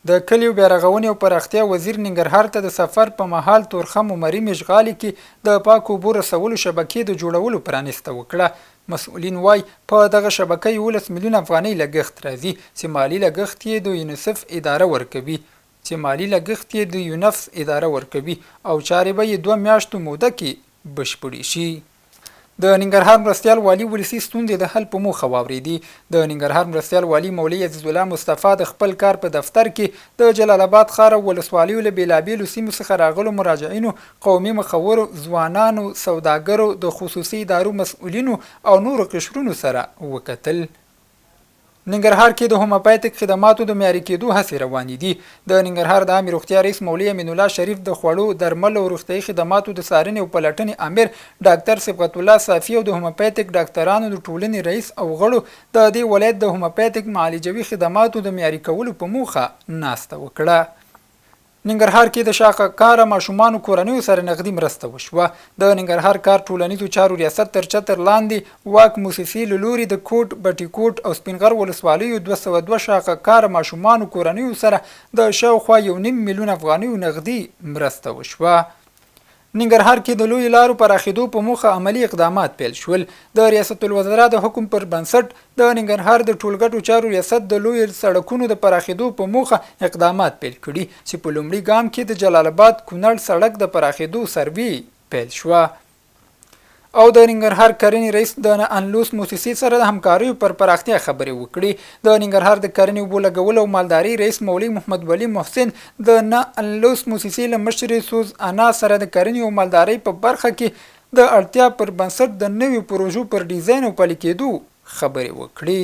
د کلیو بیارغونې او پراختیا وزیر ننګرهار ته د سفر په مهال تورخم عمري مشغالي کې د پاکو اوبو رسولو شبکې د جوړولو پرانیسته وکړه. مسؤلین وایي په دغه شبکې 11 میلیون افغانۍ لګښت راځي چې مالی لګښت یې د یونیسف اداره ورکوي او چارې به یې 2 میاشتو موده کې بشپړې شي. د ننګرهار مرستیال والي ولسي ستونزې د حل په موخه واورېدي. د ننګرهار مرستیال والي مولوي عزیز الله مصطفی د خپل کار په دفتر کې د جلالاباد ښار او ولسوالیو له بېلابېلو سیمو څخه راغلو مراجعینو، قومي مخورو، ځوانانو، سوداګرو، د خصوصي ادارو مسؤلینو او نورو قشرونو سره وکتل. ننګرهار کې د هومیوپیتیک خدماتو د معیاري کېدو هڅې روانې دي. د ننګرهار د عامې روغتیا رئیس مولوي امین الله شریف د خوړو، درملو او روغتیایي خدماتو د څارنې او پلټنې امیر ډاکټر صبغت الله صافي او د هومیوپیتیک ډاکټرانو د ټولنې رئیس او غړو د دې ولایت د هومیوپیتیک معالجوي خدماتو د معیاري کولو په موخه ناسته وکړه. ننګرهار کې د شاقه کاره ماشومانو کورنیو سره نغدي مرسته وشوه. د ننګرهار کار ټولنیزو چارو ریاست تر چتر لاندې واک موسسې له لوري د کوټ، بټي کوټ او سپینغر ولسوالیو 202 شاقه کاره ماشومانو کورنیو سره د شاوخوا 1.5 میلیون افغانیو نغدي مرسته وشوه. ننګرهار کې د لوی لارو پراخېدو په موخه عملی اقدامات پیل شول. د ریاست الوزرا د حکم پر بنسټ د ننګرهار د ټولګټو چارو ریاست د لوی سړکونو د پراخېدو په موخه اقدامات پیل کړي چې په لومړي ګام کې د جلالاباد کنید سړک د پراخېدو سروې پیل شوه. او د ننګرهار کرنې رئیس د انلوس موسسې سره د همکاریو پر پراختیا خبرې وکړي. د ننګرهار د کرنې اوبو لګولو او مالدارۍ رئیس مولوي محمد ولی محسن د انلوس موسسې له مشرې سوز انا سره د کرنې او مالدارۍ په برخه کې د اړتیا پر بنسټ د نویو پروژو پر ډیزاین او پلي کېدو خبرې وکړي.